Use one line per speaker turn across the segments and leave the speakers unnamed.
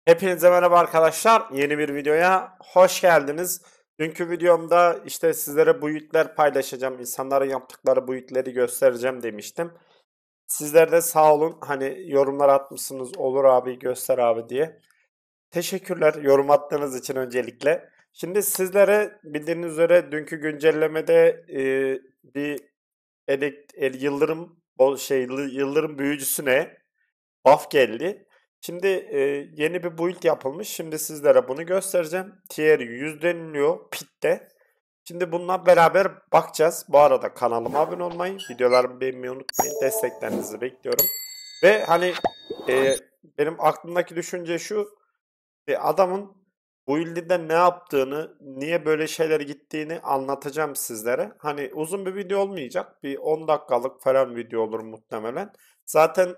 Hepinize merhaba arkadaşlar. Yeni bir videoya hoş geldiniz. Dünkü videomda işte sizlere build'ler paylaşacağım. İnsanların yaptıkları build'leri göstereceğim demiştim. Sizler de sağ olun. Hani yorumlar atmışsınız. Olur abi göster abi diye. Teşekkürler yorum attığınız için öncelikle. Şimdi sizlere bildiğiniz üzere dünkü güncellemede bir yıldırım yıldırım büyücüsüne buff geldi. Şimdi yeni bir build yapılmış. Şimdi sizlere bunu göstereceğim. Tier 100 deniliyor Pit'te. Şimdi bununla beraber bakacağız. Bu arada kanalıma abone olmayı, videolarımı beğenmeyi unutmayın. Desteklerinizi bekliyorum. Ve hani e, benim aklımdaki düşünce şu. Adamın build'de ne yaptığını, niye böyle şeyler gittiğini anlatacağım sizlere. Hani uzun bir video olmayacak. Bir 10 dakikalık falan video olur muhtemelen. Zaten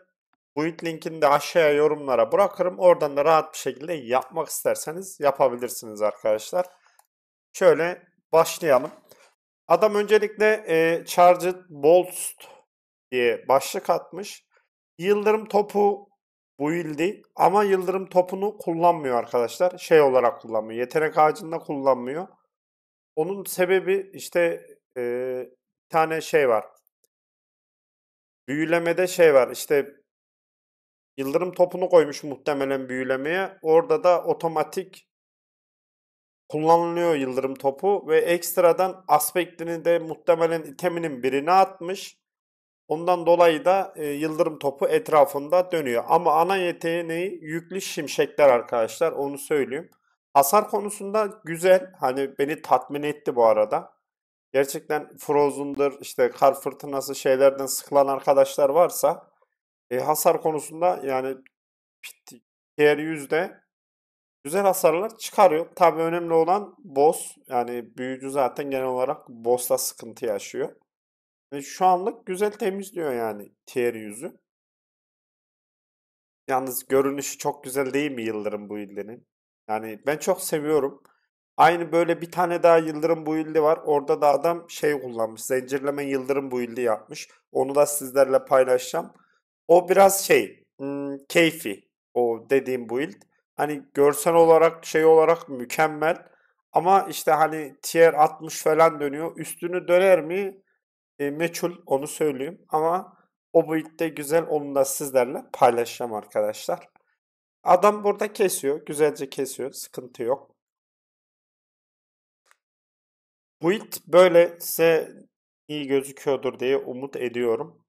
build linkini de aşağıya yorumlara bırakırım. Oradan da rahat bir şekilde yapmak isterseniz yapabilirsiniz arkadaşlar. Şöyle başlayalım. Adam öncelikle Charged Bolts diye başlık atmış. Yıldırım topu build'i ama yıldırım topunu kullanmıyor arkadaşlar. Şey olarak kullanmıyor. Yetenek ağacında kullanmıyor. Onun sebebi işte bir tane şey var. Büyülemede şey var. İşte yıldırım topunu koymuş muhtemelen büyülemeye. Orada da otomatik kullanılıyor yıldırım topu ve ekstradan aspektini de muhtemelen iteminin birine atmış. Ondan dolayı da yıldırım topu etrafında dönüyor. Ama ana yeteneği yüklü şimşekler arkadaşlar. Onu söyleyeyim. Hasar konusunda güzel. Hani beni tatmin etti bu arada. Gerçekten Frozen'dır, işte kar fırtınası şeylerden sıkılan arkadaşlar varsa hasar konusunda yani Tier 100'de güzel hasarlar çıkarıyor. Tabii önemli olan boss. Yani büyücü zaten genel olarak boss'la sıkıntı yaşıyor. Şu anlık güzel temizliyor yani Tier 100'ü. Yalnız görünüşü çok güzel değil mi Yıldırım build'inin? Yani ben çok seviyorum. Aynı böyle bir tane daha Yıldırım build'i var. Orada da adam şey kullanmış. Zincirleme Yıldırım build'i yapmış. Onu da sizlerle paylaşacağım. O biraz keyfi. O dediğim build. Hani görsel olarak şey olarak mükemmel. Ama işte hani tier 60 falan dönüyor. Üstünü döner mi? Meçhul onu söyleyeyim. Ama o build güzel. Onu da sizlerle paylaşacağım arkadaşlar. Adam burada kesiyor. Güzelce kesiyor. Sıkıntı yok. Build böyle size iyi gözüküyordur diye umut ediyorum.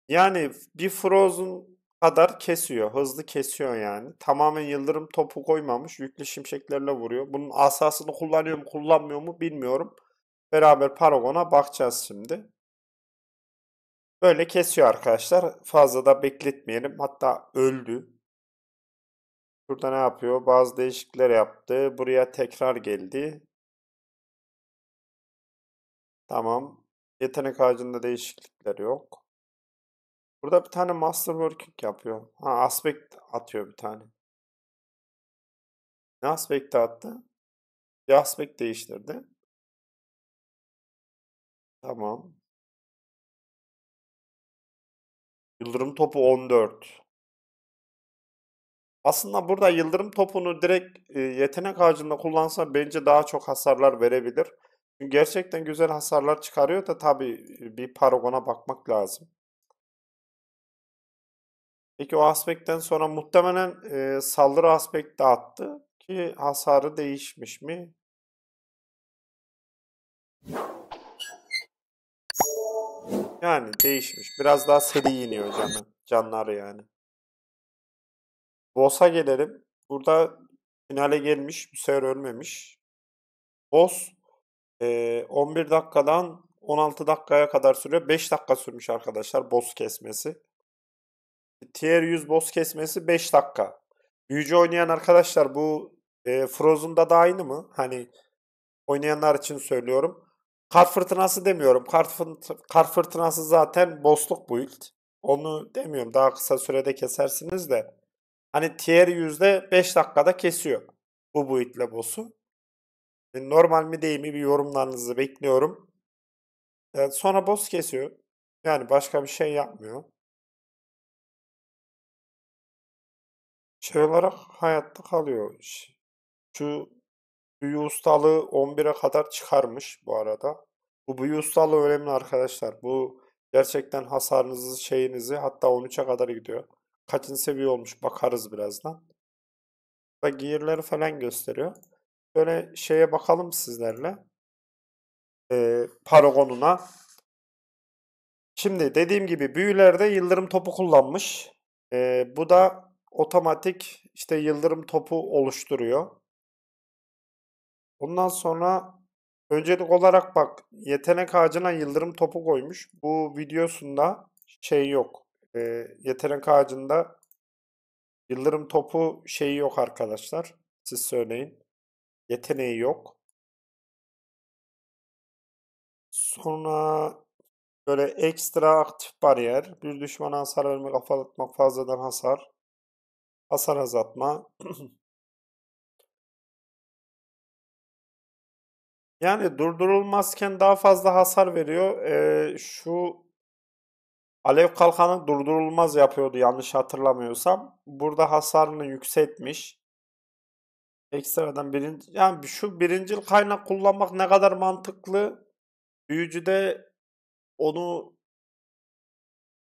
Yani bir Frozen kadar kesiyor. Hızlı kesiyor yani. Tamamen yıldırım topu koymamış. Yüklü şimşeklerle vuruyor. Bunun asasını kullanıyor mu kullanmıyor mu bilmiyorum. Beraber Paragon'a bakacağız şimdi. Böyle kesiyor arkadaşlar. Fazla da bekletmeyelim. Hatta öldü. Burada ne yapıyor? Bazı değişiklikler yaptı. Buraya tekrar geldi. Tamam. Yetenek ağacında değişiklikler yok. Burada bir tane Masterworking yapıyor. Ha, aspect atıyor bir tane. Ne aspect attı? Bir aspect değiştirdi. Tamam. Yıldırım topu 14. Aslında burada yıldırım topunu direkt yetenek ağacında kullansa bence daha çok hasarlar verebilir. Çünkü gerçekten güzel hasarlar çıkarıyor da tabii bir Paragon'a bakmak lazım. Peki o aspektten sonra muhtemelen saldırı aspekti attı ki hasarı değişmiş mi? Yani değişmiş. Biraz daha seri iniyor canları yani. Boss'a gelelim. Burada finale gelmiş. Bu sefer ölmemiş. Boss 11 dakikadan 16 dakikaya kadar sürüyor. 5 dakika sürmüş arkadaşlar boss kesmesi. Tier 100 boss kesmesi 5 dakika. Büyücü oynayan arkadaşlar bu Frozen'da da aynı mı? Hani oynayanlar için söylüyorum. Kar fırtınası demiyorum. Kar fırtınası zaten boss'luk build. Onu demiyorum. Daha kısa sürede kesersiniz de. Hani tier 100'de 5 dakikada kesiyor. Bu build'le boss'u. Normal mi değil mi bir yorumlarınızı bekliyorum. Sonra boss kesiyor. Yani başka bir şey yapmıyor. Şey olarak hayatta kalıyor. Şu büyü ustalığı 11'e kadar çıkarmış bu arada. Bu büyü ustalığı önemli arkadaşlar. Bu gerçekten hasarınızı, şeyinizi hatta 13'e kadar gidiyor. Kaçıncı seviye olmuş bakarız birazdan. Ve gear'leri falan gösteriyor. Böyle şeye bakalım sizlerle. Paragon'una. Şimdi dediğim gibi büyülerde yıldırım topu kullanmış. Bu da otomatik işte yıldırım topu oluşturuyor. Bundan sonra öncelik olarak bak yetenek ağacına yıldırım topu koymuş. Bu videosunda şey yok. Yetenek ağacında yıldırım topu şeyi yok arkadaşlar. Siz söyleyin. Yeteneği yok. Sonra böyle ekstra aktif bariyer. Bir düşmana hasar vermek, afalatmak, fazladan hasar. Hasar azaltma. Yani durdurulmazken daha fazla hasar veriyor. Şu alev kalkanı durdurulmaz yapıyordu yanlış hatırlamıyorsam. Burada hasarını yükseltmiş. Ekstradan birinci, yani şu birincil kaynak kullanmak ne kadar mantıklı. Büyücüde onu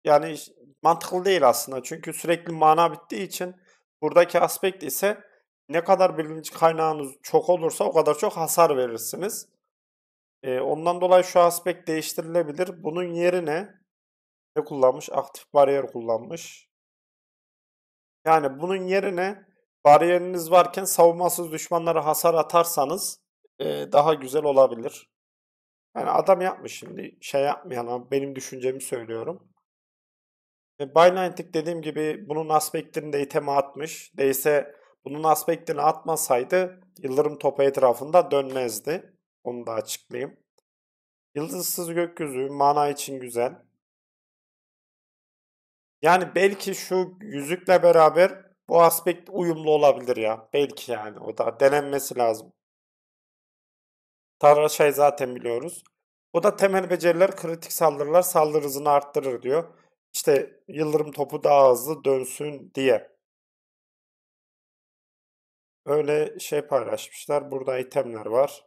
yani mantıklı değil aslında. Çünkü sürekli mana bittiği için buradaki aspekt ise ne kadar birinci kaynağınız çok olursa o kadar çok hasar verirsiniz. Ondan dolayı şu aspekt değiştirilebilir. Bunun yerine ne kullanmış? Aktif bariyer kullanmış. Yani bunun yerine bariyeriniz varken savunmasız düşmanlara hasar atarsanız daha güzel olabilir. Yani adam yapmış şimdi şey yapmayan ama benim düşüncemi söylüyorum. Binding dediğim gibi bunun aspektini de iteme atmış. Değilse bunun aspektini atmasaydı yıldırım topu etrafında dönmezdi. Onu da açıklayayım. Yıldızsız gökyüzü mana için güzel. Yani belki şu yüzükle beraber bu aspekt uyumlu olabilir ya. Belki yani o da denenmesi lazım. Tara şey zaten biliyoruz. Bu da temel beceriler kritik saldırılar saldırı hızını arttırır diyor. İşte yıldırım topu daha hızlı dönsün diye. Öyle şey paylaşmışlar. Burada itemler var.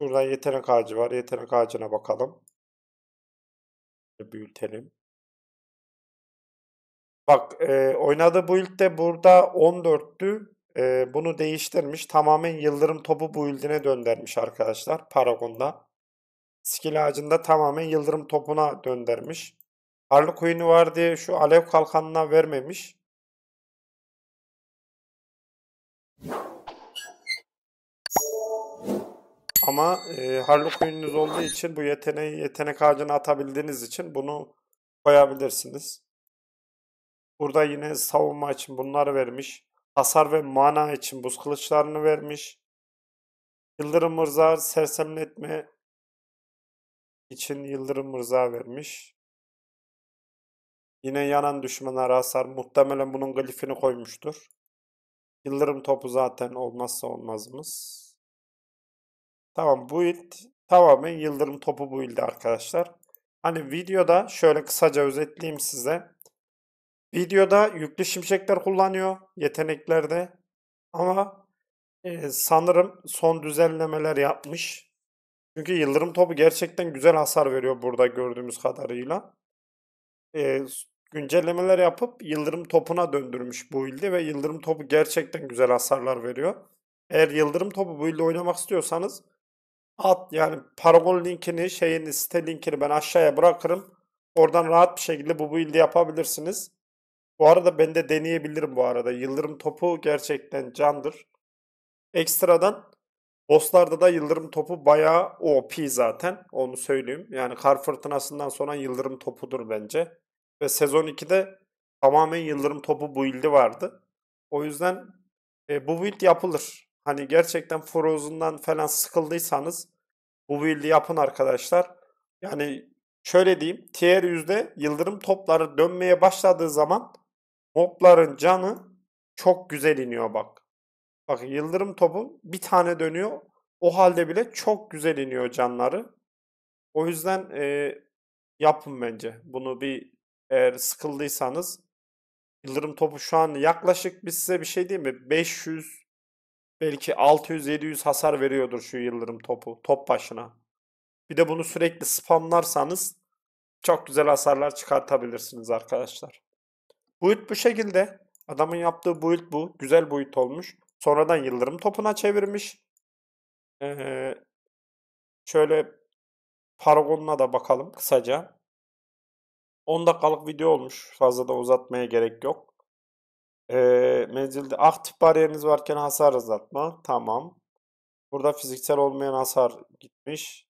Burada yetenek ağacı var. Yetenek ağacına bakalım. Büyütelim. Bak oynadığı build'de burada 14'tü. Bunu değiştirmiş. Tamamen yıldırım topu build'ine döndürmüş arkadaşlar. Paragon'da. Skill ağacında tamamen yıldırım topuna döndürmüş. Harley var diye şu alev kalkanına vermemiş. Ama Harley olduğu için bu yeteneği yetenek ağacına atabildiğiniz için bunu koyabilirsiniz. Burada yine savunma için bunları vermiş. Hasar ve mana için buz kılıçlarını vermiş. Yıldırım mırzağı sersemletme için yıldırım mırzağı vermiş. Yine yanan düşmanlara hasar. Muhtemelen bunun glifini koymuştur. Yıldırım topu zaten olmazsa olmazımız. Tamam build tamamen yıldırım topu build'i arkadaşlar. Hani videoda şöyle kısaca özetleyeyim size. Videoda yüklü şimşekler kullanıyor yeteneklerde. Ama sanırım son düzenlemeler yapmış. Çünkü yıldırım topu gerçekten güzel hasar veriyor burada gördüğümüz kadarıyla. E, Güncellemeler yapıp yıldırım topuna döndürmüş bu build'i ve yıldırım topu gerçekten güzel hasarlar veriyor. Eğer yıldırım topu bu build'i oynamak istiyorsanız yani Paragon linkini şeyin site linkini ben aşağıya bırakırım. Oradan rahat bir şekilde bu build'i yapabilirsiniz. Bu arada ben de deneyebilirim bu arada. Yıldırım topu gerçekten candır. Ekstradan bosslarda da yıldırım topu bayağı OP zaten. Onu söyleyeyim. Yani kar fırtınasından sonra yıldırım topudur bence. Ve sezon 2'de tamamen yıldırım topu build'i vardı. O yüzden bu build yapılır. Hani gerçekten Frozen'dan falan sıkıldıysanız bu build'i yapın arkadaşlar. Yani şöyle diyeyim. Tier 100'de yıldırım topları dönmeye başladığı zaman mobların canı çok güzel iniyor bak. Bak yıldırım topu bir tane dönüyor. O halde bile çok güzel iniyor canları. O yüzden yapın bence. Bunu bir Eğer sıkıldıysanız Yıldırım topu şu an yaklaşık biz size bir şey diyeyim mi? 500 belki 600-700 hasar veriyordur şu yıldırım topu top başına. Bir de bunu sürekli spamlarsanız çok güzel hasarlar çıkartabilirsiniz arkadaşlar. Build bu şekilde. Adamın yaptığı build bu. Güzel build olmuş. Sonradan yıldırım topuna çevirmiş. Ee, şöyle Paragon'una da bakalım kısaca. 10 dakikalık video olmuş. Fazla da uzatmaya gerek yok. Menzilde aktif bariyeriniz varken hasar azaltma. Tamam. Burada fiziksel olmayan hasar gitmiş.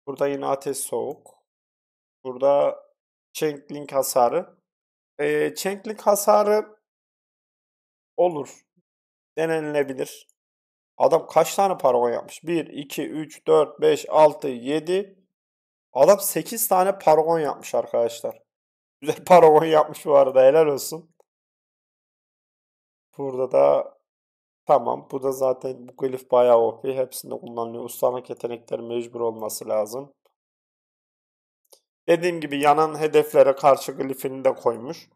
Burada yine ateş soğuk. Burada Changeling hasarı. Changeling hasarı olur. Denenilebilir. Adam kaç tane paragon yapmış? 1, 2, 3, 4, 5, 6, 7. Adam 8 tane paragon yapmış arkadaşlar. Güzel paragon yapmış bu arada. Helal olsun. Burada da tamam. Bu da zaten bu glif bayağı OP. Hepsinde kullanılıyor. Ustalık yetenekleri mecbur olması lazım. Dediğim gibi yanan hedeflere karşı glifini de koymuş.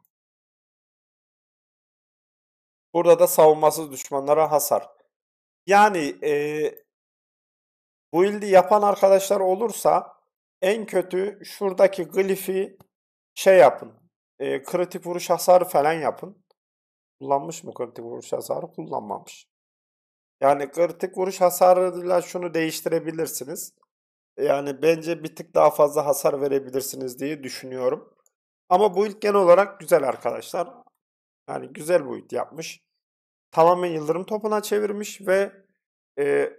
Burada da savunmasız düşmanlara hasar. Yani bu build'i yapan arkadaşlar olursa en kötü şuradaki glifi şey yapın. Kritik vuruş hasarı falan yapın. Kullanmış mı kritik vuruş hasarı? Kullanmamış. Yani kritik vuruş hasarıyla şunu değiştirebilirsiniz. Yani bence bir tık daha fazla hasar verebilirsiniz diye düşünüyorum. Ama bu ilk genel olarak güzel arkadaşlar. Yani güzel bu ilk yapmış. Tamamen yıldırım topuna çevirmiş ve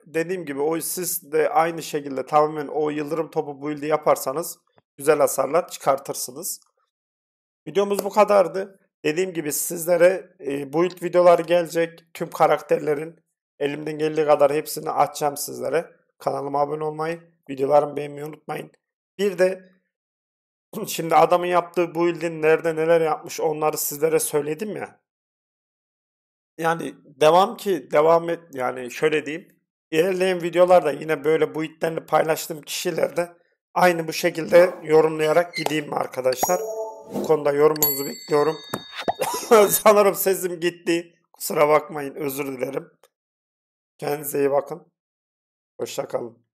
dediğim gibi o siz de aynı şekilde tamamen o yıldırım topu build'i yaparsanız güzel hasarlar çıkartırsınız. Videomuz bu kadardı. Dediğim gibi sizlere build videoları gelecek. Tüm karakterlerin elimden geldiği kadar hepsini açacağım sizlere. Kanalıma abone olmayı, videolarımı beğenmeyi unutmayın. Bir de şimdi adamın yaptığı build'in nerede neler yapmış onları sizlere söyledim ya. Yani devam et yani şöyle diyeyim. İlerleyen videolarda yine böyle build'lerini paylaştığım kişilerde aynı bu şekilde yorumlayarak gideyim arkadaşlar. Bu konuda yorumunuzu bekliyorum. Sanırım sesim gitti. Kusura bakmayın, özür dilerim. Kendinize iyi bakın. Hoşça kalın.